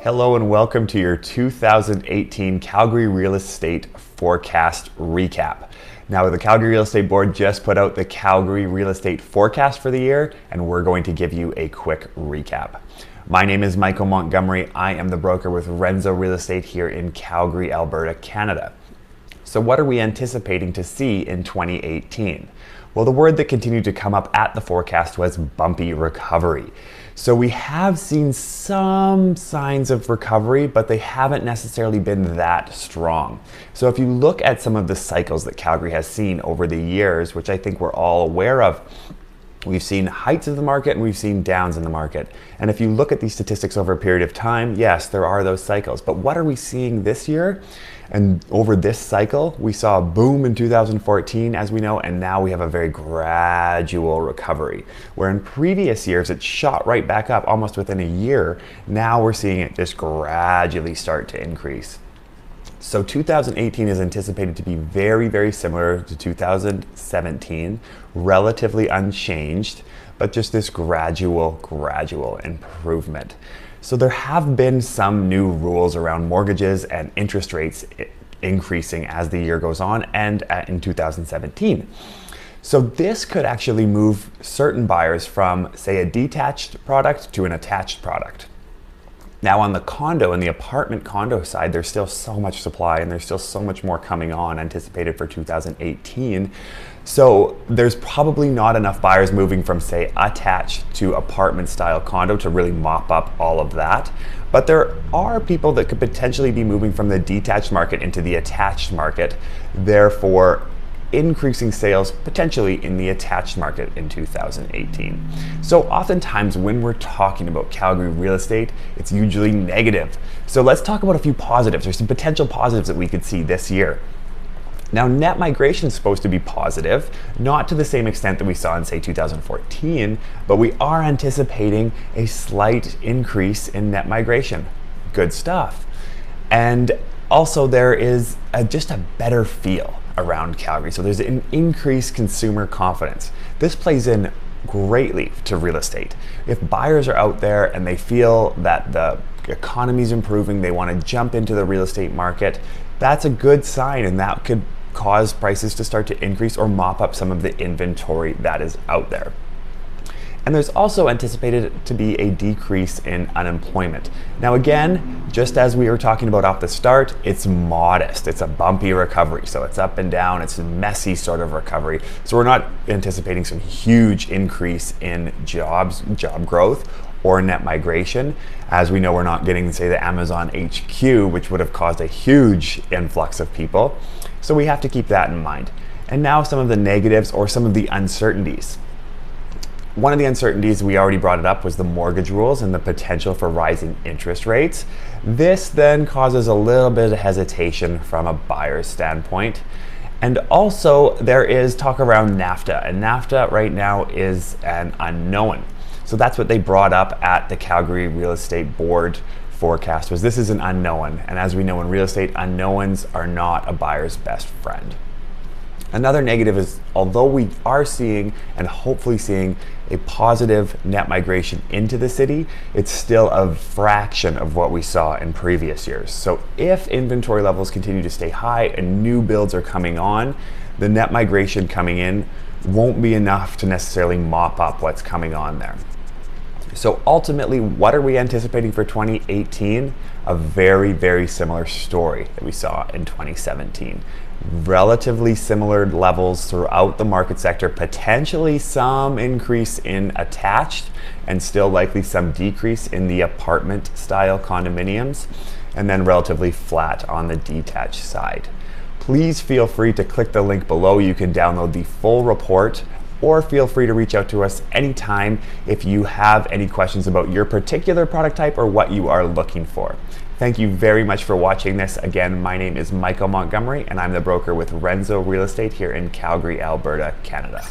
Hello and welcome to your 2018 Calgary Real Estate Forecast Recap. Now, the Calgary Real Estate Board just put out the Calgary Real Estate Forecast for the year, and we're going to give you a quick recap. My name is Michael Montgomery. I am the broker with Renzo Real Estate here in Calgary, Alberta, Canada. So what are we anticipating to see in 2018? Well, the word that continued to come up at the forecast was bumpy recovery. So we have seen some signs of recovery, but they haven't necessarily been that strong. So if you look at some of the cycles that Calgary has seen over the years, which I think we're all aware of, we've seen heights of the market and we've seen downs in the market. And if you look at these statistics over a period of time, yes, there are those cycles. But what are we seeing this year? And over this cycle, we saw a boom in 2014, as we know, and now we have a very gradual recovery. Where in previous years, it shot right back up almost within a year. Now we're seeing it just gradually start to increase. So 2018 is anticipated to be very, very similar to 2017, relatively unchanged, but just this gradual improvement. So there have been some new rules around mortgages and interest rates increasing as the year goes on and in 2017. So this could actually move certain buyers from, say, a detached product to an attached product. Now on the condo and the apartment condo side, there's still so much supply and there's still so much more coming on anticipated for 2018. So there's probably not enough buyers moving from, say, attached to apartment style condo to really mop up all of that. But there are people that could potentially be moving from the detached market into the attached market, therefore increasing sales potentially in the attached market in 2018. So oftentimes when we're talking about Calgary real estate, it's usually negative. So let's talk about a few positives. There's some potential positives that we could see this year. Now, net migration is supposed to be positive, not to the same extent that we saw in, say, 2014, but we are anticipating a slight increase in net migration. Good stuff. And also there is just a better feel around Calgary. So there's an increased consumer confidence. This plays in greatly to real estate. If buyers are out there and they feel that the economy is improving, they want to jump into the real estate market, that's a good sign, and that could cause prices to start to increase or mop up some of the inventory that is out there. And there's also anticipated to be a decrease in unemployment. Now again, just as we were talking about off the start, it's modest. It's a bumpy recovery. So it's up and down. It's a messy sort of recovery. So we're not anticipating some huge increase in job growth or net migration. As we know, we're not getting, say, the Amazon HQ, which would have caused a huge influx of people. So we have to keep that in mind. And now some of the negatives or some of the uncertainties. One of the uncertainties, we already brought it up, was the mortgage rules and the potential for rising interest rates. This then causes a little bit of hesitation from a buyer's standpoint. And also there is talk around NAFTA, and NAFTA right now is an unknown. So that's what they brought up at the Calgary Real Estate Board forecast, was this is an unknown. And as we know in real estate, unknowns are not a buyer's best friend. Another negative is, although we are seeing and hopefully seeing a positive net migration into the city, it's still a fraction of what we saw in previous years. So if inventory levels continue to stay high and new builds are coming on, the net migration coming in won't be enough to necessarily mop up what's coming on there. So ultimately, what are we anticipating for 2018? A very, very similar story that we saw in 2017. Relatively similar levels throughout the market sector, potentially some increase in attached and still likely some decrease in the apartment style condominiums, and then relatively flat on the detached side. Please feel free to click the link below. You can download the full report, or feel free to reach out to us anytime if you have any questions about your particular product type or what you are looking for. Thank you very much for watching this. Again, my name is Michael Montgomery, and I'm the broker with Renzo Real Estate here in Calgary, Alberta, Canada.